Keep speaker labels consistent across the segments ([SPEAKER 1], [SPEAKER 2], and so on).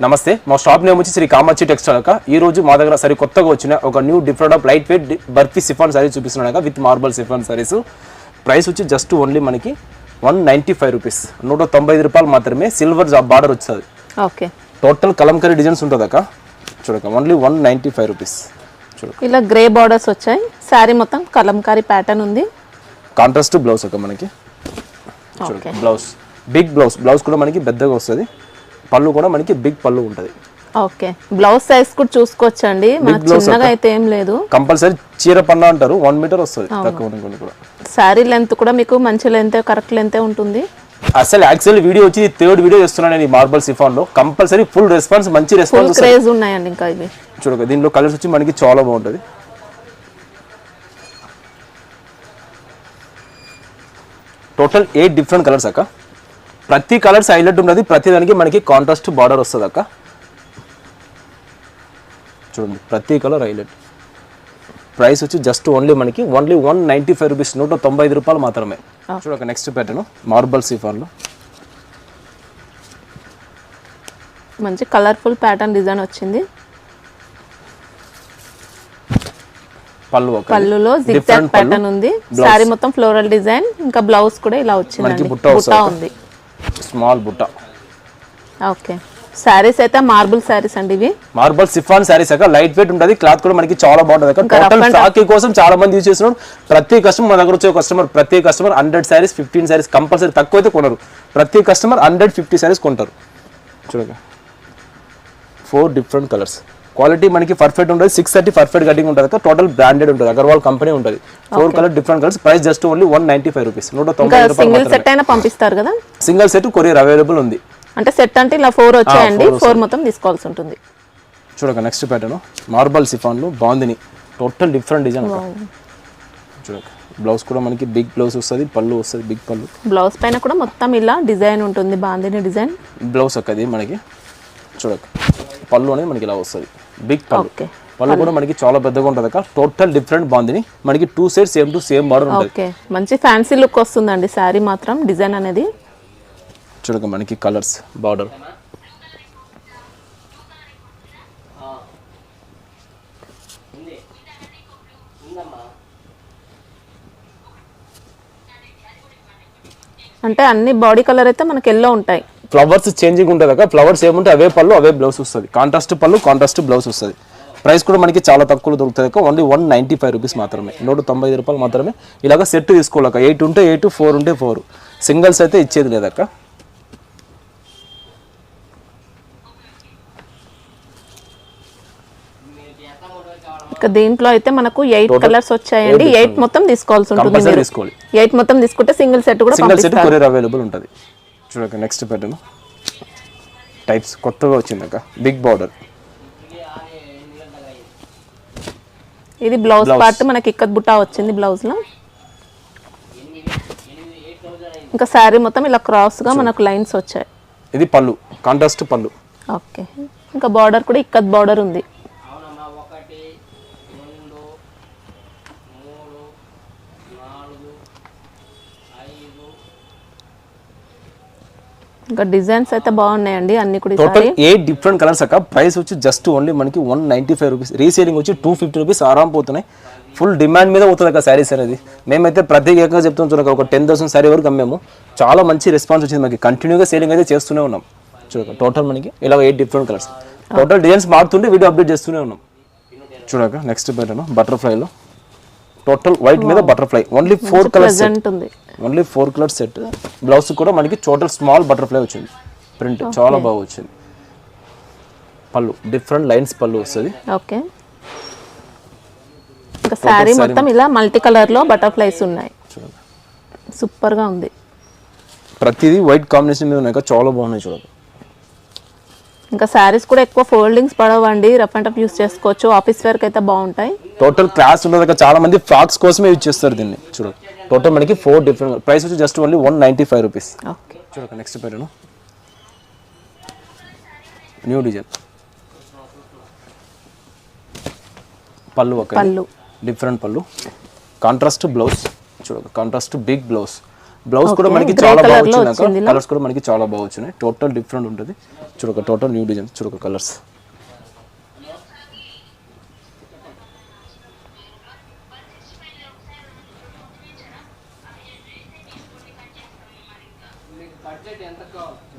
[SPEAKER 1] నమస్తే మా shop name వచ్చి శ్రీ కామాక్షి టెక్స్టైల్ అక్క ఈ రోజు మా దగ్గర సరి కొత్తగా వచ్చిన ఒక new different of light weight barfi chiffon sari చూపిస్తున్నాను with marble chiffon saris price వచ్చి జస్ట్ ఓన్లీ మనకి 195 రూపీస్ 195 రూపాయలు మాత్రమే సిల్వర్ బార్డర్ వస్తుంది
[SPEAKER 2] ఓకే
[SPEAKER 1] టోటల్ కలంకరీ డిజైన్స్ ఉంటుంది అక్క చూడక ఓన్లీ 195 రూపీస్ చూడక
[SPEAKER 2] ఇలా గ్రే బార్డర్స్ వచ్చాయి సారీ మొత్తం కలంకారీ ప్యాటర్న్ ఉంది
[SPEAKER 1] కాంట్రాస్ట్ బ్లౌజ్ అక్క మనకి చూడక బ్లౌజ్ బిగ్ బ్లౌజ్ కూడా మనకి పెద్దగా వస్తుంది పళ్ళు కూడా మనకి బిగ్ పళ్ళు ఉంటది
[SPEAKER 2] ఓకే బ్లౌజ్ సైజ్ కూడా చూసుకోవచ్చండి మనకి చిన్నగా అయితే ఏం లేదు
[SPEAKER 1] కంపల్సరీ చీర పన్నా అంటారు 1 మీటర్ వస్తుంది తక్కువ కొన్ని కూడా
[SPEAKER 2] సారీ లెంత్ కూడా మీకు మంచి లెంత్ కరెక్ట్ లెంత్ ఉంటుంది
[SPEAKER 1] అసలు యాక్చువల్ వీడియో వచ్చి థర్డ్ వీడియో చేస్తున్నాను నేను ఈ మార్బల్ సిఫాన్ లో కంపల్సరీ ఫుల్ రెస్పాన్స్ మంచి రెస్పాన్స్
[SPEAKER 2] ఫుల్ క్రేజ్ ఉన్నాయండి ఇంకా ఇవి
[SPEAKER 1] చూడక దీనిలో కలర్స్ వచ్చి మనకి చాలా బాగుంటది టోటల్ 8 డిఫరెంట్ కలర్స్ అక్క ప్రతి కలర్స్ హైలైట్ ఉన్నది ప్రతి దానికి మనకి కాంట్రాస్ట్ బార్డర్ వస్తుంది అక్క చూడండి ప్రతి కలర్ హైలైట్ ప్రైస్ వచ్చి జస్ట్ ఓన్లీ 195 రూపీస్ 195 రూపాయలు మాత్రమే చూడక నెక్స్ట్ ప్యాటర్న్ మార్బల్ సిఫాన్ లో
[SPEAKER 2] మంచి కలర్ఫుల్ ప్యాటర్న్ డిజైన్ వచ్చింది పళ్ళులో జిగ్జాగ్ ప్యాటర్న్ ఉంది సారీ మొత్తం ఫ్లోరల్ డిజైన్ ఇంకా బ్లౌజ్ కూడా ఇలా వచ్చింది బుట్ట ఉంది
[SPEAKER 1] స్మాల్ బుట్ట
[SPEAKER 2] ఓకే సారీస్ అయితే మార్బుల్ సారీస్ అండి ఇవి
[SPEAKER 1] మార్బల్ సిఫాన్ సారీస్ అక్క లైట్ వెయిట్ ఉంటది క్లాత్ కూడా మనకి చాలా బాగుంటది అక్క టోటల్ ఫ్రాక్ కోసం చాలా మంది యూజ్ చేస్తున్నారు ప్రతి కస్టమర్ మన దగ్గర వచ్చే ప్రతి కస్టమర్ 100 సారీస్ 15 సారీస్ కంపల్సరీ తక్కువ అయితే కొనరు ప్రతి కస్టమర్ 150 సారీస్ కొంటారు చూడగా 4 డిఫరెంట్ కలర్స్ క్వాలిటీ మనకి పర్ఫెక్ట్ ఉంటుంది 630 పర్ఫెక్ట్ కటింగ్ ఉంటుంది అక్క టోటల్ బ్రాండెడ్ ఉంటుంది అగర్వాల్ కంపెనీ ఉంటుంది 4 colour different colours price just only 195 rupees 195 రూపాయలు
[SPEAKER 2] సింగిల్ సెట్ అయినా పంపిస్తారు కదా
[SPEAKER 1] సింగిల్ సెట్ కొరియర్ అవైలబుల్ ఉంది
[SPEAKER 2] అంటే సెట్ అంటే ఇలా 4 వచ్చాయండి 4 మొత్తం తీసుకోవాల్సి ఉంటుంది
[SPEAKER 1] చూడక నెక్స్ట్ ప్యాటర్న్ మార్బల్ సిఫాన్ లో బాందిని టోటల్ డిఫరెంట్ డిజైన్ చూడక బ్లౌజ్ కూడా మనకి బిగ్ బ్లౌజ్ వస్తుంది పళ్ళు వస్తుంది బిగ్ పళ్ళు
[SPEAKER 2] బ్లౌజ్ పైన కూడా మొత్తం ఇలా డిజైన్ ఉంటుంది బాందిని డిజైన్
[SPEAKER 1] బ్లౌజ్ అక్కది మనకి చూడక పళ్ళు అనేది మనకి ఇలా వస్తుంది బిగ్ పళ్ళు పళ్ళు కూడా మనకి చాలా పెద్దగా ఉంటుంది అక్క టోటల్ డిఫరెంట్ బాందిని మనకి 2 side same to same border ఉంటుంది
[SPEAKER 2] ఓకే మంచి ఫ్యాన్సీ లుక్ వస్తుందండి సారీ మాత్రం డిజైన్ అనేది
[SPEAKER 1] చూడక మనకి కలర్స్ బార్డర్
[SPEAKER 2] అంటే అన్ని బాడీ కలర్ అయితే మనకి ఎల్లో ఉంటాయి
[SPEAKER 1] ఫ్లవర్స్ చేంజింగ్ ఉంటుంది అక్క ఫ్లవర్స్ ఏముంటే అవే పళ్ళు అవే బ్లౌజ్ వస్తుంది కాంట్రాస్ట్ పళ్ళు కాంట్రాస్ట్ బ్లౌజ్ వస్తుంది ప్రైస్ కూడా మనకి చాలా తక్కువలో దొరుకుతుంది అక్క ఓన్లీ 195 రూపీస్ మాత్రమే 195 రూపాయలు మాత్రమే ఇలాగ సెట్ తీసుకోవాలక్క 8 ఉంటే 8 4 ఉంటే 4 సింగిల్స్ అయితే ఇచ్చేది లేదక్క
[SPEAKER 2] ఇక దీంట్లో అయితే మనకు 8 కలర్స్ వచ్చాయండి 8 మొత్తం తీసుకోవాల్సి ఉంటుంది 8 మొత్తం తీసుకుంటే సింగిల్ సెట్ కూడా
[SPEAKER 1] సింగిల్ సెట్ కొరియర్ అవైలబుల్ ఉంటుంది చూడక నెక్స్ట్ ప్యాటర్న్ టైప్స్ కొత్తగా వచ్చింది అక్క బిగ్ బార్డర్
[SPEAKER 2] ఇది బ్లౌజ్ పార్ట్ మనకి ఇక్కత్ బుట్టా వచ్చింది బ్లౌజ్ లో ఇంకా సారీ మొత్తం ఇలా క్రాస్ గా మనకు లైన్స్ వచ్చాయి
[SPEAKER 1] ఇది పళ్ళు కాంట్రాస్ట్ పళ్ళు
[SPEAKER 2] ఓకే ఇంకా బార్డర్ కూడా ఇక్కత్ బార్డర్ ఉంది ఇంకా డిజైన్స్ అయితే బాగున్నాయండి అన్ని కూడా
[SPEAKER 1] టోటల్ 8 డిఫరెంట్ కలర్స్ అక్క ప్రైస్ వచ్చి జస్ట్ ఓన్లీ మనకి 195 రూపీస్ రీసేలింగ్ వచ్చి 250 రూపీస్ ఆరాం పోతున్నాయి ఫుల్ డిమాండ్ మీద అవుతుంది అక్క శారీస్ అనేది మేమైతే ప్రత్యేకంగా చెప్తాం చూడక ఒక 10,000 శారీ వరకు అమ్మాము చాలా మంచి రెస్పాన్స్ వచ్చింది మనకి కంటిన్యూగా సేలింగ్ అయితే చేస్తూనే ఉన్నాం చూడక టోటల్ మనకి ఇలా 8 డిఫరెంట్ కలర్స్ టోటల్ డిజైన్స్ మారుతుంటే వీడియో అప్డేట్ చేస్తూనే ఉన్నాం చూడక నెక్స్ట్ ప్యాటర్న్ బటర్ఫ్లై లో టోటల్ వైట్ మీద బటర్ఫ్లై ఓన్లీ 4 కలర్స్
[SPEAKER 2] ఉంది
[SPEAKER 1] ఓన్లీ 4 కలర్ సెట్ బ్లౌజ్ కూడా మనకి టోటల్ స్మాల్ బటర్ఫ్లై వచ్చింది ప్రింట్ చాలా బాగా వచ్చింది పళ్ళు డిఫరెంట్ లైన్స్ పళ్ళు వస్తుంది
[SPEAKER 2] ఓకే ఇంకా సారీ మొత్తం ఇలా మల్టీ కలర్ లో బటర్ఫ్లైస్ ఉన్నాయి సూపర్ గా ఉంది
[SPEAKER 1] ప్రతిదీ వైట్ కాంబినేషన్ మీద ఉన్నాయి చాలా బాగున్నాయి చూడండి
[SPEAKER 2] ఇంకా సారీస్ కూడా ఎక్కువ ఫోల్డింగ్స్ పడవండి రఫ్ అండ్ టఫ్ యూస్ చేసుకోవచ్చు ఆఫీస్ వేర్ కి అయితే బాగుంటాయి
[SPEAKER 1] టోటల్ క్లాస్ ఉన్నది చాలా మంది ఫ్రాక్స్ కోసమే యూజ్ చేస్తారు దీన్ని చూడండి టోటల్ మనకి 4 డిఫరెంట్ ప్రైస్ వచ్చి జస్ట్ ఓన్లీ 195 రూపీస్
[SPEAKER 2] ఓకే
[SPEAKER 1] చూడండి నెక్స్ట్ ప్యాటర్న్ న్యూ డిజైన్ పళ్ళు ఒక
[SPEAKER 2] పళ్ళు
[SPEAKER 1] డిఫరెంట్ పళ్ళు కాంట్రాస్ట్ బ్లౌజ్ చూడండి కాంట్రాస్ట్ బిగ్ బ్లౌజ్ బ్లౌజ్ కూడా మనకి చాలా బాగా వచ్చింది, కలర్స్ కూడా మనకి చాలా బాగా వచ్చినాయి, టోటల్ డిఫరెంట్ ఉంటుంది. చూడక టోటల్ న్యూ డిజైన్, చూడక కలర్స్.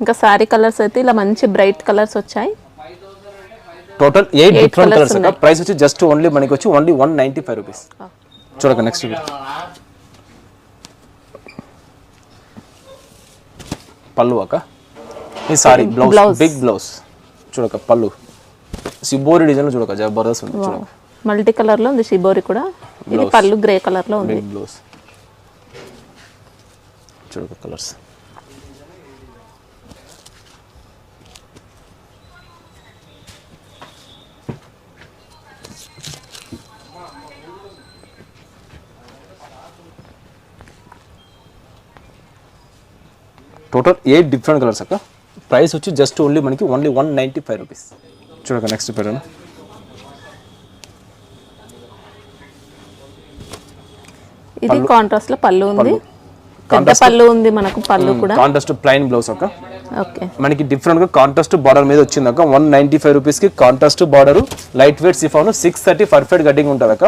[SPEAKER 2] ఇంకా సారీ కలర్స్ అయితే ఇలా మంచి బ్రైట్ కలర్స్ వచ్చాయి.
[SPEAKER 1] టోటల్ 8 డిఫరెంట్ కలర్స్ అక్క. ప్రైస్ వచ్చి జస్ట్ ఓన్లీ మనకి వచ్చి ఓన్లీ 195 రూపీస్. చూడక నెక్స్ట్ పళ్ళు అక్క. ఈ సారీ బ్లౌజ్ బిగ్ బ్లౌజ్, చూడక పళ్ళు షిబోరి డిజైన్ చూడక జబర్దస్త్ ఉంది. చూడక
[SPEAKER 2] మల్టీ కలర్ లో ఉంది షిబోరి కూడా. ఇది పళ్ళు గ్రే కలర్ లో ఉంది.
[SPEAKER 1] బిగ్ బ్లౌజ్, చూడక కలర్స్. టోటల్ 8 డిఫరెంట్ కలర్స్ అక్క. ప్రైస్ వచ్చి జస్ట్ ఓన్లీ మనకి ఓన్లీ 195 రూపీస్. చూడక నెక్స్ట్ పేరు
[SPEAKER 2] ఇది కాంట్రాస్ట్ లో పళ్ళు ఉంది, పెద్ద పళ్ళు ఉంది మనకు. పళ్ళు కూడా
[SPEAKER 1] కాంట్రాస్ట్ ప్లెయిన్ బ్లౌజ్ అక్క.
[SPEAKER 2] ఓకే,
[SPEAKER 1] మనకి డిఫరెంట్ గా కాంట్రాస్ట్ బార్డర్ మీద వచ్చింది అక్క. 195 రూపీస్ కి contrast border, light weight chiffon, 630 perfect cutting ఉంటుంది అక్క.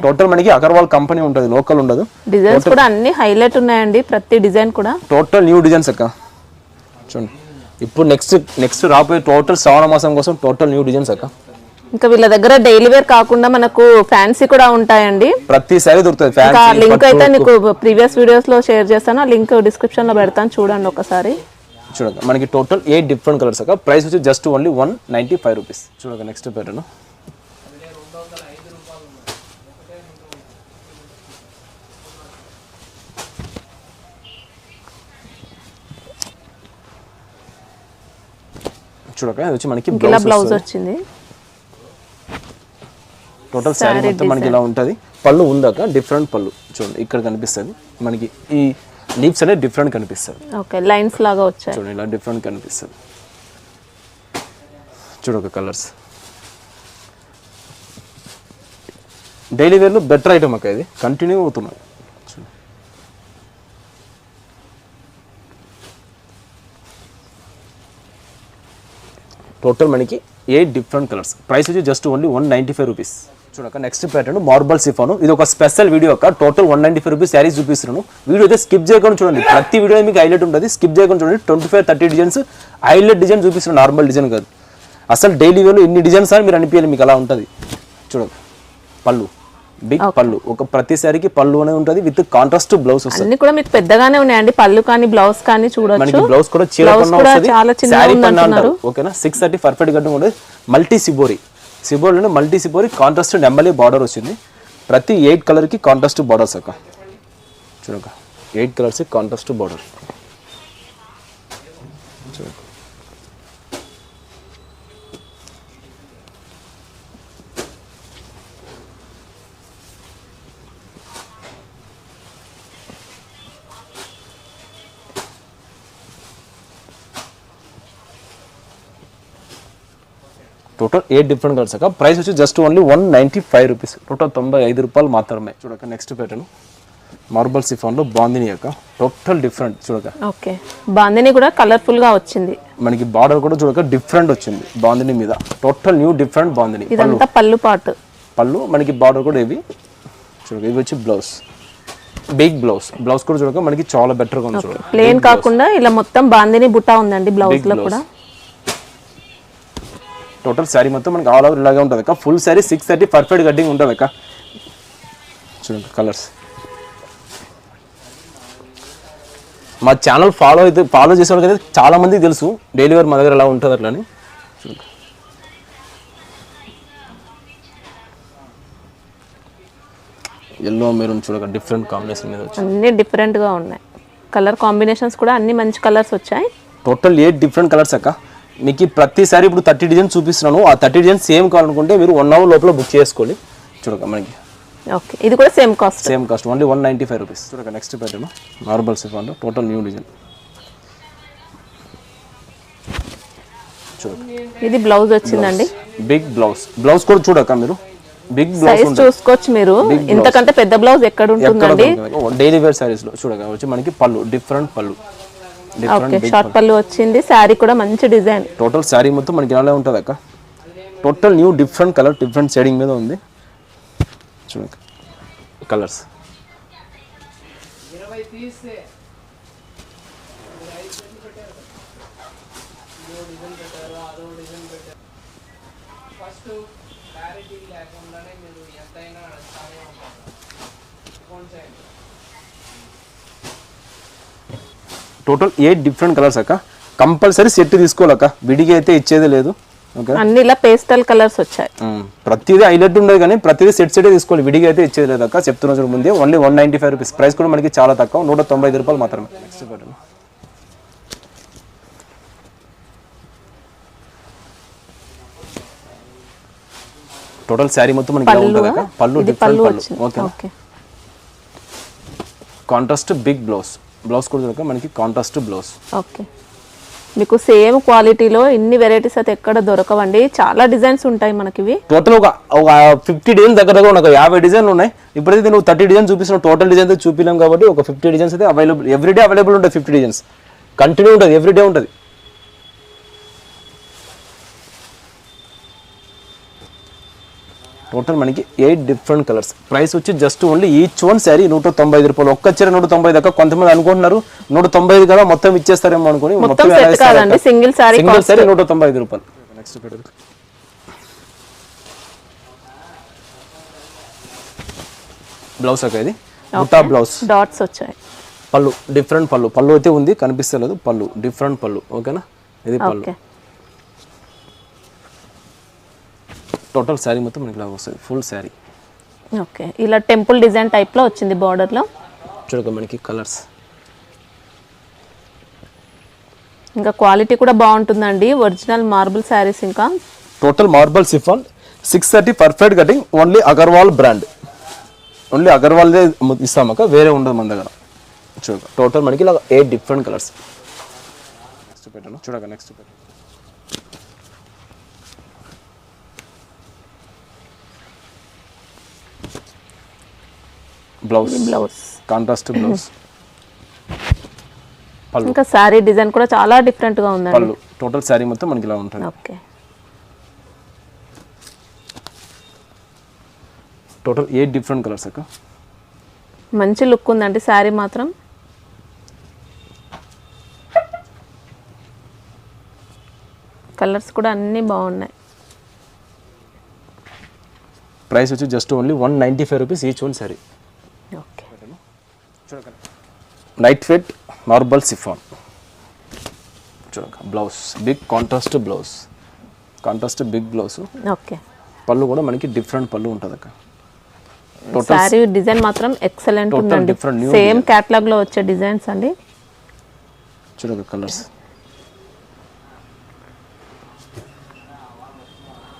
[SPEAKER 1] టోటల్ మనకి అగర్వాల్ కంపెనీ ఉంటుంది, లోకల్ ఉండదు.
[SPEAKER 2] డిజైన్స్ కూడా అన్ని హైలైట్ ఉన్నాయండి, ప్రతి డిజైన్ కూడా
[SPEAKER 1] టోటల్ న్యూ డిజైన్స్ అక్క. చూడండి ఇప్పుడు నెక్స్ట్ రాబోయే టోటల్ శ్రావణ మాసం కోసం టోటల్ న్యూ డిజైన్స్ అక్క.
[SPEAKER 2] ఇంకా వీళ్ళ దగ్గర డైలీ వేర్ కాకుండా మనకు ఫ్యాన్సీ కూడా ఉంటాయండి.
[SPEAKER 1] ప్రతి సారీ దొరుకుతుంది.
[SPEAKER 2] లింక్ అయితే నీకు ప్రీవియస్ వీడియోస్ లో షేర్ చేస్తాను, ఆ లింక్ డిస్క్రిప్షన్ లో పెడతాను, చూడండి ఒకసారి.
[SPEAKER 1] చూడక మనకి టోటల్ 8 డిఫరెంట్ కలర్స్ అక్క. ప్రైస్ వచ్చి జస్ట్ ఓన్లీ 195 రూపీస్. చూడక నెక్స్ట్ ప్యాటర్న్ చూడక ఇది వచ్చి మనకి
[SPEAKER 2] బ్లౌజ్ వచ్చింది.
[SPEAKER 1] టోటల్ శారీ మొత్తం మనకి ఇలా ఉంటుంది. పళ్ళు ఉందాక డిఫరెంట్ పళ్ళు చూడండి, ఇక్కడ కనిపిస్తుంది మనకి. ఈ లీవ్స్ అనేది డిఫరెంట్ కనిపిస్తుంది.
[SPEAKER 2] ఓకే, లైన్స్ లాగా వచ్చాయి
[SPEAKER 1] చూడండి, ఇలా డిఫరెంట్ కనిపిస్తుంది. చూడక కలర్స్. డైలీ వేర్లో బెటర్ ఐటమ్ అక్క, ఇది కంటిన్యూ అవుతున్నాయి. టోటల్ మనకి 8 డిఫరెంట్ కలర్స్. ప్రైస్ వచ్చి జస్ట్ ఓన్లీ 195 రూపీస్. చూడక నెక్స్ట్ ప్యాటర్న్ మార్బల్ సిఫాను. ఇది ఒక స్పెషల్ వీడియో అక్క. టోటల్ 195 రూపీస్ శారీస్ చూపిస్తున్నాను. వీడియో అయితే స్కిప్ చేయకుండా చూడండి, ప్రతి వీడియో మీకు హైలైట్ ఉంటుంది. స్కిప్ చేయకుండా చూడండి. 25-30 డిజైన్స్ హైలైట్ డిజైన్ చూపిస్తున్నాను, నార్మల్ డిజైన్ కాదు. అసలు డైలీ వేర్లో ఇన్ని డిజైన్స్ అని మీరు అనిపించాలి, మీకు అలా ఉంటుంది. చూడక పళ్ళు బిగ్ పళ్ళు, ఒక ప్రతి సారీకి పళ్ళు అనేది ఉంటుంది విత్ కాంట్రాస్ట్ బ్లౌజ్ వస్తుంది.
[SPEAKER 2] అన్ని కూడా మీకు పెద్దగానే ఉన్నాయండి, పళ్ళు కానీ బ్లౌజ్ కానీ చూడొచ్చు.
[SPEAKER 1] మనకి బ్లౌజ్ కూడా చీర పన్నా వస్తుంది, సారీ పన్నా అంటారు. ఓకేనా, 630 పర్ఫెక్ట్ గడ్డం ఉంటుంది. మల్టీ సిబోరి, సిబోరిలో మల్టీ సిబోరి కాంట్రాస్ట్ నెంబర్లీ బార్డర్ వచ్చింది. ప్రతి 8 కలర్ కి కాంట్రాస్ట్ బార్డర్స్ అక్క. చూడక 8 colours contrast border. Total 8 different colours అక్క. ప్రైస్ వచ్చి జస్ట్ ఓన్లీ 195 రూపీస్. టోటల్ 95 రూపాయలు మాత్రమే. చూడక నెక్స్ట్ ప్యాటర్న్ మార్బల్ సిఫాన్ లో బాందిని అక్క. Total different. చూడక
[SPEAKER 2] ఓకే, బాందిని కూడా కలర్ఫుల్ గా వచ్చింది.
[SPEAKER 1] మనకి బార్డర్ కూడా చూడక డిఫరెంట్ వచ్చింది బాందిని మీద. Total new different bandhani.
[SPEAKER 2] ఇదంతా పళ్ళు పాటు.
[SPEAKER 1] పళ్ళు మనకి బార్డర్ కూడా ఇవి చూడక. ఇవి వచ్చి బ్లౌజ్ బిగ్ బ్లౌజ్. బ్లౌజ్ కూడా చూడక మనకి చాలా బెటర్ గా ఉంది. చూడక
[SPEAKER 2] ప్లేన్ కాకుండా ఇలా మొత్తం బాందిని బుట్టా ఉందండి బ్లౌజ్ లో కూడా.
[SPEAKER 1] టోటల్ శారీ మొత్తం మనకి ఆల్ ఓవర్ ఇలాగే ఉంటుంది అక్క. ఫుల్ శారీ 630 పర్ఫెక్ట్ కటింగ్ ఉంటుంది అక్క. చూడండి కలర్స్. మా ఛానల్ ఫాలో చేసే వాళ్ళకి అయితే చాలా మందికి తెలుసు డైలీ వేర్ మా దగ్గర ఎలా ఉంటుంది అట్లా అని. చూడండి ఎల్లో మెరూన్ చూడక డిఫరెంట్ కాంబినేషన్ మీద వచ్చి
[SPEAKER 2] అన్ని డిఫరెంట్ గా ఉన్నాయి. కలర్ కాంబినేషన్స్ కూడా అన్ని మంచి కలర్స్ వచ్చాయి.
[SPEAKER 1] టోటల్ 8 డిఫరెంట్ కలర్స్ అక్క. మీకు ప్రతిసారి ఇప్పుడు 30 డిజైన్స్ చూపిస్తున్నాను. ఆ 30 డిజైన్స్ సేమ్ కావాలనుకుంటే మీరు 1 అవర్ లోపల బుక్ చేసుకోండి. చూడక మనకి
[SPEAKER 2] ఓకే, ఇది కూడా సేమ్ కాస్ట్
[SPEAKER 1] ఓన్లీ 195 రూపీస్. చూడక next pattern marble chiffon total new design. చూడక
[SPEAKER 2] ఇది బ్లౌజ్ వచ్చిందండి,
[SPEAKER 1] బిగ్ బ్లౌజ్. బ్లౌజ్ కూడా చూడక మీరు బిగ్ బ్లౌజ్
[SPEAKER 2] సైజ్ చూసుకోవచ్చు మీరు, ఇంతకంటే పెద్ద బ్లౌజ్ ఎక్కడ ఉంటుందండి.
[SPEAKER 1] డైలీ వేర్ సారీస్ లో చూడగా వచ్చి మనకి పళ్ళు డిఫరెంట్ పళ్ళు,
[SPEAKER 2] ఓకే షార్ట్ పళ్ళు వచ్చింది. శారీ కూడా మంచి డిజైన్.
[SPEAKER 1] టోటల్ శారీ మొత్తం మనకి ఇలా ఉంటుంది అక్క. Total new different colour, different shading మీద ఉంది. చూడండి కలర్స్. టోటల్ 8 డిఫరెంట్ కలర్స్ అక్క. కంపల్సరీ సెట్ తీసుకోవాలక్క, విడిగా అయితే ఇచ్చేది లేదు. ఓకే,
[SPEAKER 2] అన్ని ఇలా పేస్టల్ కలర్స్ వచ్చాయి.
[SPEAKER 1] ప్రతిదీ హైలైట్ ఉండదు కానీ ప్రతిదీ సెట్ తీసుకోవాలి, విడిగా అయితే ఇచ్చేది లేదు అక్క. చెప్తున్నా చూడ ముందే ఓన్లీ 195 రూపీస్. ప్రైస్ కూడా మనకి చాలా తక్కువ, 195 రూపాయలు మాత్రమే. నెక్స్ట్ ప్యాటర్న్ టోటల్ శారీ మొత్తం మనకి ఇలా ఉంటుంది అక్క. పళ్ళు డిఫరెంట్ పళ్ళు. Okay, contrast big blouse. Blouse కూడా మనకి కాంట్రాస్ట్ బ్లౌజ్.
[SPEAKER 2] ఓకే, మీకు సేమ్ క్వాలిటీలో ఇన్ని వెరైటీస్ అయితే ఎక్కడ దొరకవండి. చాలా డిజైన్స్ ఉంటాయి మనకి. ఇవి
[SPEAKER 1] టోటల్ ఒక 50 డిజైన్ దగ్గర ఒక 50 డిజైన్లు ఉన్నాయి. ఇప్పుడైతే నువ్వు 30 డిజైన్ చూపిస్తున్నావు, టోటల్ డిజైన్ అయితే చూపిలేం కాబట్టి ఒక 50 డిజైన్స్ అయితే అవైలబుల్, ఎవ్రీడే అవైలబుల్ ఉంటాయి. 50 డిజైన్స్ కంటిన్యూ ఉంటుంది, ఎవ్రీడే ఉంటుంది. టోటల్ మనకి 8 డిఫరెంట్ కలర్స్. ప్రైస్ వచ్చి just only each one sari 195 రూపాయలు. ఒక్క చీర 190 దాకా. కొంతమంది అనుకుంటున్నారు 195 కదా మొత్తం ఇచ్చేస్తారేమో అనుకుని, మొత్తం
[SPEAKER 2] సింగిల్ శారీ
[SPEAKER 1] 195 రూపాయలు. నెక్స్ట్ బ్లౌజ్ అక్క, ఇది బుట్టా బ్లౌజ్,
[SPEAKER 2] డాట్స్ వచ్చాయి.
[SPEAKER 1] పళ్ళు డిఫరెంట్ పళ్ళు. పళ్ళు అయితే ఉంది, కనిపిస్తలేదు. పళ్ళు డిఫరెంట్ పళ్ళు. ఓకేనా, ఇది పళ్ళు. టోటల్ శారీ మొత్తం మనకి ఇలా వస్తుంది, ఫుల్ శారీ.
[SPEAKER 2] ఓకే, ఇలా టెంపుల్ డిజైన్ టైప్ లో వచ్చింది బార్డర్ లో.
[SPEAKER 1] చూడక మనకి కలర్స్.
[SPEAKER 2] ఇంకా క్వాలిటీ కూడా బాగుంటుందండి, ఒరిజినల్ మార్బుల్ శారీస్. ఇంకా
[SPEAKER 1] total marble chiffon 630 perfect cutting. Only Agarwal brand, only Agarwal ఇస్తామక్క, వేరే ఉండదు మన దగ్గర. చూడక టోటల్ మనకి ఇలా 8 డిఫరెంట్ కలర్స్. నెక్స్ట్ పెట్టాను చూడక. నెక్స్ట్ పెట్టాను బ్లౌజ్, కాంట్రాస్ట్ బ్లౌజ్. పళ్ళు,
[SPEAKER 2] ఇంకా శారీ డిజైన్ కూడా చాలా డిఫరెంట్ గా ఉందండి.
[SPEAKER 1] పళ్ళు టోటల్ శారీ మొత్తం మనకి ఇలా ఉంటుంది.
[SPEAKER 2] ఓకే,
[SPEAKER 1] టోటల్ 8 డిఫరెంట్ కలర్స్ అక్క.
[SPEAKER 2] మంచి లుక్ ఉందండి శారీ మాత్రం. కలర్స్ కూడా అన్ని బాగున్నాయి.
[SPEAKER 1] ప్రైస్ వచ్చి just only 195 rupees each one sari.
[SPEAKER 2] Okay,
[SPEAKER 1] light weight marble chiffon. చూడక blouse, big contrast blouse, contrast big blouse.
[SPEAKER 2] Okay,
[SPEAKER 1] పళ్ళు కూడా మనకి డిఫరెంట్ పళ్ళు ఉంటుంది అక్క.
[SPEAKER 2] శారీ డిజైన్ మాత్రం ఎక్సలెంట్ ఉందండి, సేమ్ కేటలాగ్ లో వచ్చే డిజైన్స్ అండి.
[SPEAKER 1] చూడక కలర్స్.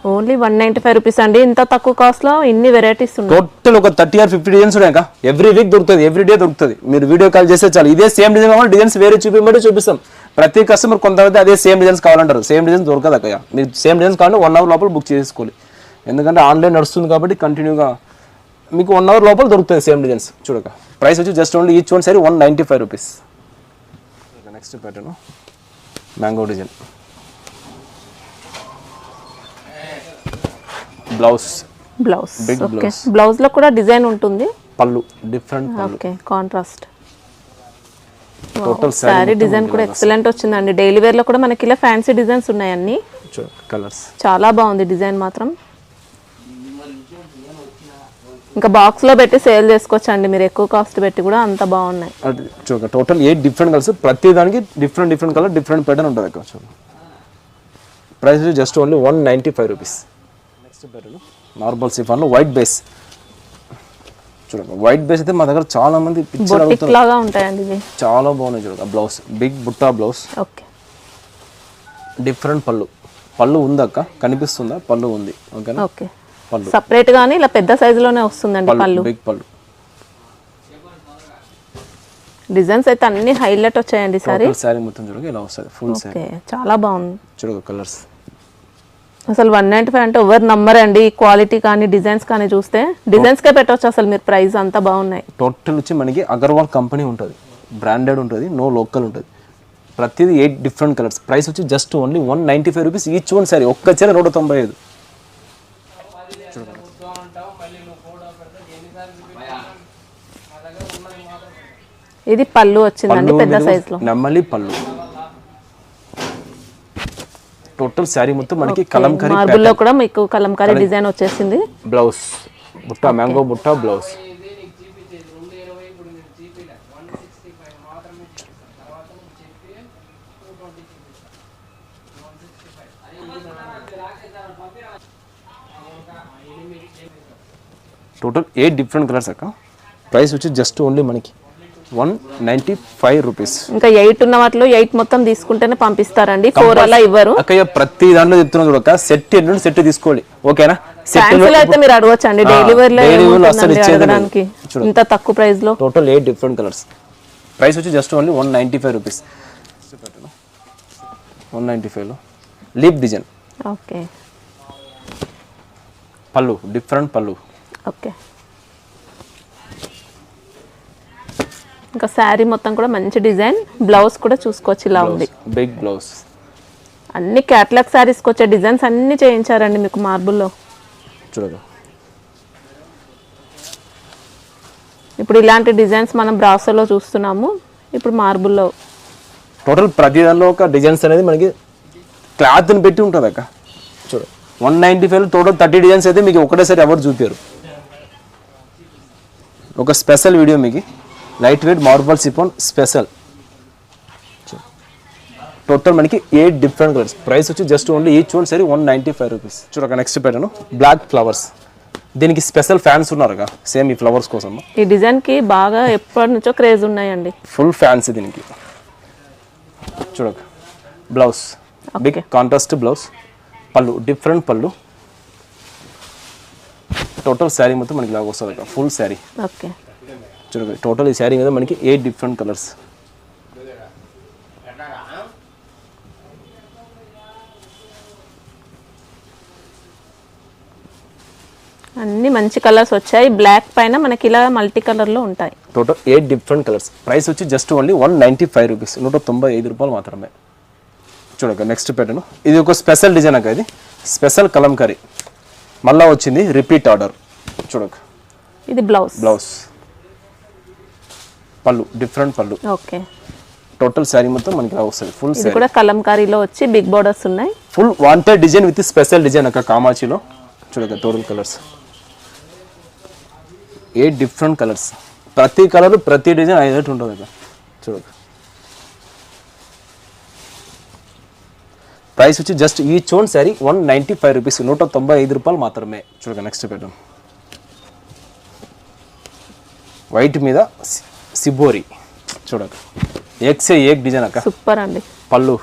[SPEAKER 2] ఓన్లీ 195 రూపీస్ అండి. ఇంత తక్కువ కాస్ట్ లో ఇన్ని వెరైటీస్ ఉన్నాయి.
[SPEAKER 1] టోటల్ ఒక 30 or 50 డిజైన్స్ ఉన్నాయి. ఎవ్రీ వీక్ దొరుకుతుంది, ఎవ్రీ డే దొరుకుతుంది. మీరు వీడియో కాల్ చేస్తే చాలు, ఇదే సేమ్ డిజైన్ కావాలి, డిజైన్స్ వేరే చూపించమంటే చూపిస్తాం. ప్రతి కస్టమర్ కొంతమంది అదే సేమ్ డిజైన్స్ కావాలంటారు. సేమ్ డిజైన్స్ దొరకదు అక్క. మీరు సేమ్ డిజైన్స్ కావాలంటే 1 hour లోపల బుక్ చేసుకోవాలి. ఎందుకంటే ఆన్లైన్ నడుస్తుంది కాబట్టి కంటిన్యూగా మీకు 1 hour లోపల దొరుకుతుంది సేమ్ డిజైన్స్. చూడక ప్రైస్ వచ్చి just only each one sari 195 rupees. Next pattern mango design. Blouse big blouse.
[SPEAKER 2] Blouse లో కూడా డిజైన్ ఉంటుంది.
[SPEAKER 1] పళ్ళు డిఫరెంట్ పళ్ళు.
[SPEAKER 2] Okay, contrast. Total sari design కూడా ఎక్సలెంట్ వచ్చిందండి. డైలీ వేర్ లో కూడా మనకి ఇలా ఫ్యాన్సీ డిజైన్స్ ఉన్నాయి అన్ని.
[SPEAKER 1] కలర్స్
[SPEAKER 2] చాలా బాగుంది డిజైన్ మాత్రం. ఇంకా బాక్స్ లో పెట్టి సేల్ చేసుకోవచ్చు అండి మీరు, ఎక్కువ కాస్ట్ పెట్టి కూడా. అంత బాగున్నాయి.
[SPEAKER 1] Total 8 different colours. ప్రతి దానికి డిఫరెంట్ కలర్, డిఫరెంట్ ప్యాటర్న్ ఉంటుంది అక్క. Price just only 195 rupees. Next pattern marble chiffon లో వైట్ బేస్. చూడండి వైట్ బేస్ అయితే మా దగ్గర చాలా మంది పిక్చర్
[SPEAKER 2] అవుతుంది లాగా ఉంటాయండి ఇవి.
[SPEAKER 1] చాలా బాగున్నాయి. చూడండి బ్లౌజ్ బిగ్ బుట్టా బ్లౌజ్.
[SPEAKER 2] ఓకే,
[SPEAKER 1] డిఫరెంట్ పళ్ళు ఉందక్క, కనిపిస్తుందా? పళ్ళు ఉంది. ఓకేనా?
[SPEAKER 2] ఓకే, పళ్ళు సెపరేట్ గాని ఇలా పెద్ద సైజ్ లోనే వస్తుందండి పళ్ళు.
[SPEAKER 1] బిగ్ పళ్ళు.
[SPEAKER 2] డిజైన్స్ అయితే అన్ని హైలైట్ వచ్చాయండి. సారీ
[SPEAKER 1] సారీ మొత్తం చూడగా ఇలా వస్తుంది ఫుల్ సారీ.
[SPEAKER 2] ఓకే, చాలా బాగుంది.
[SPEAKER 1] చూడగా కలర్స్.
[SPEAKER 2] అసలు 195 అంటే ఎవరు నమ్మరండి. క్వాలిటీ కానీ డిజైన్స్ కానీ చూస్తే డిజైన్స్కే పెట్టవచ్చు అసలు మీరు. ప్రైస్ అంతా బాగున్నాయి.
[SPEAKER 1] టోటల్ వచ్చి మనకి అగర్వాల్ కంపెనీ ఉంటుంది, బ్రాండెడ్ ఉంటుంది, నో లోకల్ ఉంటుంది. ప్రతిదీ 8 డిఫరెంట్ కలర్స్. ప్రైస్ వచ్చి just only 195 rupees each one sorry. ఒక్క చీర 195.
[SPEAKER 2] ఇది పళ్ళు వచ్చిందండి పెద్ద సైజ్ లో,
[SPEAKER 1] నెమ్మలి పళ్ళు. టోటల్ శారీ మొత్తం మనకి కలంకారీ
[SPEAKER 2] మార్బుల్ లో కూడా మీకు కలంకారీ డిజైన్ వచ్చేసింది.
[SPEAKER 1] బ్లౌజ్ బుట్ట, మ్యాంగో బుట్ట బ్లౌజ్. టోటల్ 8 డిఫరెంట్ కలర్స్ అక్క. ప్రైస్ వచ్చి జస్ట్ ఓన్లీ మనకి 195 రూపీస్.
[SPEAKER 2] ఇంకా 8 ఉన్న వాటిలో 8 మొత్తం తీసుకుంటేనే పంపిస్తారండి, 4 అలా ఇవ్వరు.
[SPEAKER 1] అక్కయ్య ప్రతి దాంట్లో చెప్తున్నా చూడక, సెట్ ఏంటంటే సెట్ తీసుకోవాలి, ఓకేనా?
[SPEAKER 2] సెట్ అయితే మీరు అడగొచ్చండి, డెలివరీలో అడగడానికి ఇంత తక్కువ ప్రైస్ లో.
[SPEAKER 1] Total 8 different colours. ప్రైస్ వచ్చి జస్ట్ ఓన్లీ 195 రూపీస్. 195 లో లీప్ డిజైన్.
[SPEAKER 2] ఓకే,
[SPEAKER 1] పళ్ళు డిఫరెంట్ పళ్ళు.
[SPEAKER 2] ఓకే, ఇంకా శారీ మొత్తం కూడా మంచి డిజైన్. బ్లౌజ్ కూడా చూసుకోవచ్చు, ఇలా ఉంది
[SPEAKER 1] బిగ్ బ్లౌజ్.
[SPEAKER 2] అన్ని క్యాటలాగ్ శారీస్కి వచ్చే డిజైన్స్ అన్ని చేయించారండి మీకు మార్బుల్లో.
[SPEAKER 1] చూడగా
[SPEAKER 2] ఇప్పుడు ఇలాంటి డిజైన్స్ మనం బ్రాసోలో చూస్తున్నాము, ఇప్పుడు మార్బుల్లో.
[SPEAKER 1] టోటల్ ప్రతి దానిలో ఒక డిజైన్స్ అనేది మనకి క్లాత్ని పెట్టి ఉంటుంది అక్క. చూడు 195 టోటల్ 30 డిజైన్స్ అయితే మీకు ఒకటేసారి ఎవరు చూపారు. ఒక స్పెషల్ వీడియో మీకు, light weight marble chiffon special. Total మనకి 8 డిఫరెంట్ కలర్స్. ప్రైస్ వచ్చి just only each one sari 195 rupees. చూడక నెక్స్ట్ పెట్టాను బ్లాక్ ఫ్లవర్స్. దీనికి స్పెషల్ ఫ్యాన్స్ ఉన్నారుగా సేమ్ ఈ ఫ్లవర్స్ కోసం.
[SPEAKER 2] ఈ డిజైన్ కి బాగా ఎప్పటి నుంచో క్రేజ్ ఉన్నాయండి,
[SPEAKER 1] ఫుల్ ఫ్యాన్స్ దీనికి. చూడక బ్లౌజ్ బిగ్ కాంట్రాస్ట్ బ్లౌజ్, పళ్ళు డిఫరెంట్ పళ్ళు. టోటల్ శారీ మొత్తం మనకి లాగా వస్తుంది ఫుల్ శారీ.
[SPEAKER 2] ఓకే,
[SPEAKER 1] చూడండి టోటల్ ఈ శారీ మీద మనకి 8 డిఫరెంట్ కలర్స్.
[SPEAKER 2] అన్ని మంచి కలర్స్ వచ్చాయి. బ్లాక్ పైన మనకి ఇలా మల్టీ కలర్ లో ఉంటాయి.
[SPEAKER 1] Total 8 different colours. ప్రైస్ వచ్చి జస్ట్ ఓన్లీ 195 రూపీస్, 195 రూపాయలు మాత్రమే. చూడక నెక్స్ట్ పెట్టను, ఇది ఒక స్పెషల్ డిజైన్ అక్క. ఇది స్పెషల్ కలంకారీ మళ్ళా వచ్చింది, రిపీట్ ఆర్డర్. చూడక
[SPEAKER 2] ఇది బ్లౌజ్.
[SPEAKER 1] బ్లౌజ్ పళ్ళు డిఫరెంట్ పళ్ళు.
[SPEAKER 2] ఓకే,
[SPEAKER 1] టోటల్ శారీ మొత్తం మనకి ఇలా వస్తుంది ఫుల్
[SPEAKER 2] ఇది కూడా కలంకారీలో వచ్చి బిగ్ బోర్డర్స్ ఉన్నాయి.
[SPEAKER 1] Full wanted design with special design అక్క కామాచిలో. చూడక టోటల్ కలర్స్ 8 డిఫరెంట్ కలర్స్. ప్రతి కలర్ ప్రతి డిజైన్ హైలైట్ ఉంటుంది అక్క. చూడక ప్రైస్ వచ్చి జస్ట్ ఈ చోన్ శారీ 195 రూపీస్, 195 రూపాయలు మాత్రమే. చూడక నెక్స్ట్ పెట్టాం వైట్ మీద సిబోరి. చూడక ఏక్సే ఏక్ డిజైన్ అక్క,
[SPEAKER 2] సూపర్ అండి.
[SPEAKER 1] పళ్ళు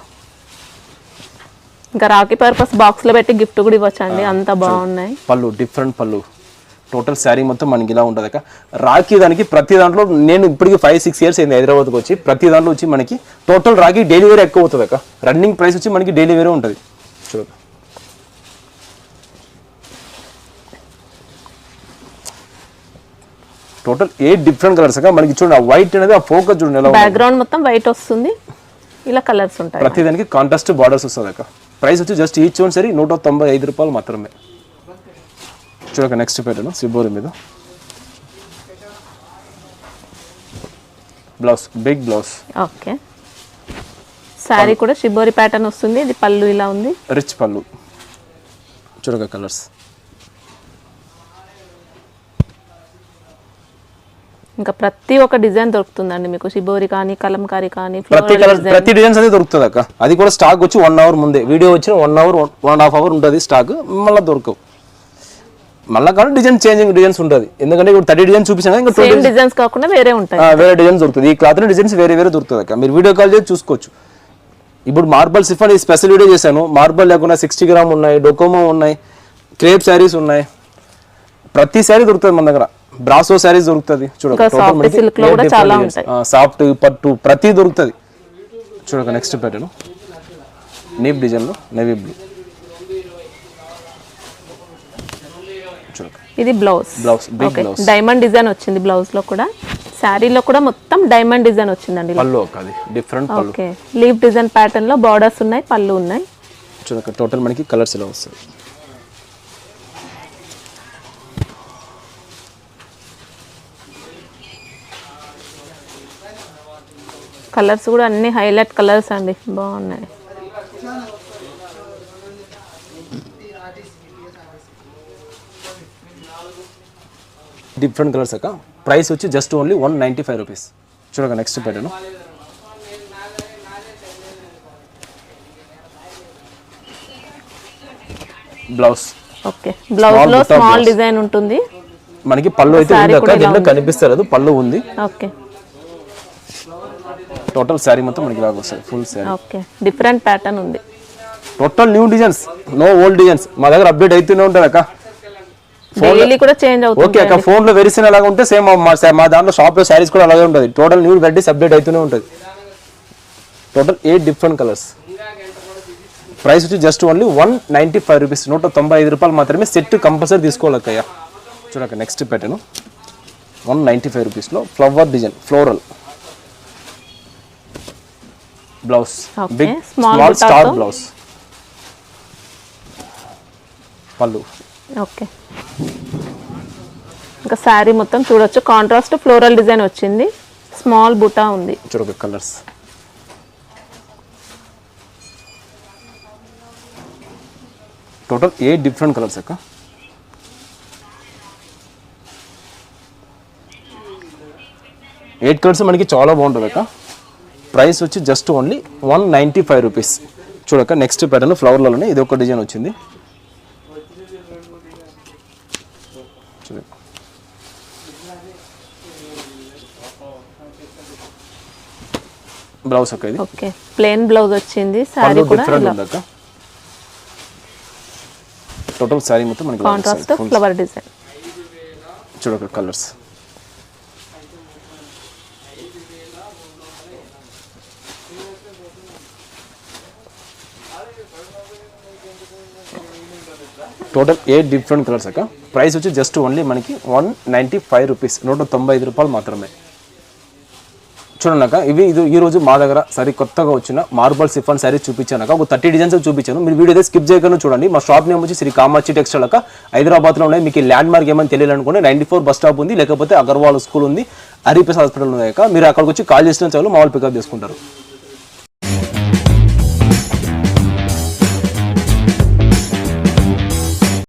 [SPEAKER 2] ఇంకా రాఖీ పర్పస్ బాక్స్ లో పెట్టి గిఫ్ట్ కూడా ఇవ్వచ్చండి, అంత బాగున్నాయి.
[SPEAKER 1] పళ్ళు డిఫరెంట్ పళ్ళు. టోటల్ శారీ మొత్తం మనకి ఇలా ఉంటుంది అక్క. రాఖీ దానికి ప్రతి దాంట్లో నేను ఇప్పటికి 5-6 ఇయర్స్ అయింది హైదరాబాద్కి వచ్చి. ప్రతి దాంట్లో వచ్చి మనకి టోటల్ రాఖీ డైలీ వేరే ఎక్కువ అవుతుంది అక్క. రన్నింగ్ ప్రైస్ వచ్చి మనకి డైలీ వేరే ఉంటుంది. చూడక టోటల్ 8 డిఫరెంట్ కలర్స్ అక్క. మనకి చూడండి ఆ వైట్ అనేది ఆ ఫోకస్ చూడండి ఎలా
[SPEAKER 2] బ్యాక్గ్రౌండ్ మొత్తం వైట్ వస్తుంది, ఇలా కలర్స్ ఉంటాయి.
[SPEAKER 1] ప్రతి దానికి కాంట్రాస్ట్ బార్డర్స్ వస్తుంది అక్క. ప్రైస్ వచ్చి జస్ట్ ఈచ్ వన్ సరీ 195 రూపాయలు మాత్రమే. చూడక నెక్స్ట్ పెట్టాను సిబోరి మీద blouse big blouse.
[SPEAKER 2] Okay, sari కూడా షిబోరి ప్యాటర్న్ వస్తుంది. ఇది పళ్ళు ఇలా ఉంది,
[SPEAKER 1] రిచ్ పళ్ళు. చూడక కలర్స్
[SPEAKER 2] ఇంకా ప్రతి ఒక్క డిజైన్ దొరుకుతుందండి మీకు. షిబోరి కానీ కలంకారీ కానీ
[SPEAKER 1] ప్రతి కలర్ ప్రతి డిజైన్స్ అనేది దొరుకుతుంది అక్క. అది కూడా స్టాక్ వచ్చి 1 అవర్ ముందే, వీడియో వచ్చిన 1 అవర్ 1.5 అవర్ ఉంటుంది స్టాక్. మళ్ళీ దొరకవు, మళ్ళీ కానీ డిజైన్ చేంజింగ్ డిజైన్స్ ఉంటుంది. ఎందుకంటే ఇప్పుడు 30 డిజైన్స్ చూపించాను, ఇంకా 20
[SPEAKER 2] డిజైన్స్ కాకుండా వేరే ఉంటాయి,
[SPEAKER 1] వేరే డిజైన్స్ దొరుకుతుంది. ఈ క్లాత్ డిజైన్స్ వేరే వేరే దొరుకుతుంది అక్క. మీరు వీడియో కాల్ చేసి చూసుకోవచ్చు. ఇప్పుడు మార్బల్ సిఫాన్ ఈ స్పెషల్ వీడియో చేశాను. మార్బల్ లేకుండా 60 గ్రామ్ ఉన్నాయి, డొకోమో ఉన్నాయి, క్రేప్ శారీస్ ఉన్నాయి. ప్రతి శారీ దొరుకుతుంది మన దగ్గర. బ్రాసో శారీస్ దొరుకుతుంది. చూడక సాఫ్ట్ పట్టు ప్రతి దొరుకుతుంది. చూడక నెక్స్ట్ ప్యాటర్న్ నీప్ డిజైన్ లో నేవీ బ్లూ. చూడక
[SPEAKER 2] ఇది blouse
[SPEAKER 1] blouse big
[SPEAKER 2] okay
[SPEAKER 1] blouse,
[SPEAKER 2] diamond design వచ్చింది బ్లౌజ్ లో కూడా. శారీలో కూడా మొత్తం డైమండ్ డిజైన్ వచ్చిందండి.
[SPEAKER 1] పళ్ళు అది డిఫరెంట్ పళ్ళు.
[SPEAKER 2] ఓకే లీఫ్ డిజైన్ ప్యాటర్న్ లో బార్డర్స్ ఉన్నాయి, పళ్ళు ఉన్నాయి.
[SPEAKER 1] చూడక టోటల్ మనకి కలర్స్ ఇలా వస్తాయి.
[SPEAKER 2] కలర్స్ కూడా అన్ని హైలైట్ కలర్స్ అండి, బాగున్నాయి.
[SPEAKER 1] డిఫరెంట్ కలర్స్ అక్క. ప్రైస్ వచ్చి జస్ట్ ఓన్లీ 195 రూపీస్. చూడక next pattern blouse.
[SPEAKER 2] Okay blouse లో స్మాల్ డిజైన్ ఉంటుంది.
[SPEAKER 1] మనకి పళ్ళు అయితే ఉంది అక్క, దీంట్లో కనిపిస్తలేదు, పళ్ళు ఉంది.
[SPEAKER 2] ఓకే
[SPEAKER 1] టోటల్ శారీ మొత్తం మనకి లాగా వస్తుంది full sari.
[SPEAKER 2] Okay different pattern ఉంది.
[SPEAKER 1] Total new designs, no old designs. మా దగ్గర అప్డేట్ అవుతూనే ఉంటుంది అక్క.
[SPEAKER 2] డైలీ కూడా చేంజ్ అవుతుంది.
[SPEAKER 1] ఓకే అక్క, ఫోన్ లో వెరిసిన అలాగా ఉంటే సేమ్ మా దాంట్లో షాప్ లో శారీస్ కూడా అలాగే ఉంటుంది. టోటల్ న్యూ వెరైటీస్ అప్డేట్ అవుతూనే ఉంటుంది. Total 8 different colours. ప్రైస్ వచ్చి జస్ట్ ఓన్లీ 195 రూపీస్, 195 రూపాయలు మాత్రమే. సెట్ కంపల్సరీ తీసుకోవాలి అక్కయ్య. చూడక నెక్స్ట్ ప్యాటర్న్ 195 రూపీస్లో flower design floral blouse, big small star blouse, పళ్ళు.
[SPEAKER 2] ఓకే ఇంకా శారీ మొత్తం చూడొచ్చు, కాంట్రాస్ట్ ఫ్లోరల్ డిజైన్ వచ్చింది, స్మాల్ బుటా ఉంది.
[SPEAKER 1] చూడక కలర్స్. టోటల్ 8 డిఫరెంట్ కలర్స్ అక్క. ఎయిట్ కలర్స్ మనకి చాలా బాగుంటుంది అక్క. ప్రైస్ వచ్చి జస్ట్ ఓన్లీ 195 రూపీస్. చూడక నెక్స్ట్ ప్యాటర్న్ ఫ్లవర్లలోనే ఇది ఒక డిజైన్ వచ్చింది. బ్లౌజ్ అక్క ఇది.
[SPEAKER 2] ఓకే ప్లెయిన్ బ్లౌజ్ వచ్చింది, శారీ కూడా
[SPEAKER 1] డిఫరెంట్ ఉంది అక్క. టోటల్ శారీ మొత్తం మనకి
[SPEAKER 2] కాంట్రాస్ట్ ఫ్లవర్ డిజైన్.
[SPEAKER 1] చూడక కలర్స్. టోటల్ 8 డిఫరెంట్ కలర్స్ అక్క. ప్రైస్ వచ్చి జస్ట్ ఓన్లీ మనకి 195 రూపీస్, 195 రూపాయలు మాత్రమే. చూడండి అక్క, ఇది ఈ రోజు మా దగ్గర సరే కొత్తగా వచ్చిన మార్బల్ సిఫాన్ శారీ చూపించాను అక్క. ఒక 30 డిజైన్స్ చూపించాను. మీరు వీడియో అయితే స్కిప్ చేయకుండా చూడండి. మా షాప్ నేమ్ వచ్చి శ్రీ కామాక్షి టెక్స్టైల్ అక్క, హైదరాబాద్లో ఉన్నాయి. మీకు ల్యాండ్ మార్క్ ఏమైనా తెలియాలనుకోండి 94 బస్ స్టాప్ ఉంది, లేకపోతే అగర్వాల్ స్కూల్ ఉంది, హరిప్రసాద్ హాస్పిటల్ ఉంది అక్క. మీరు అక్కడికి వచ్చి కాల్ చేసిన చాలు, మామూలు పికప్ చేసుకుంటారు.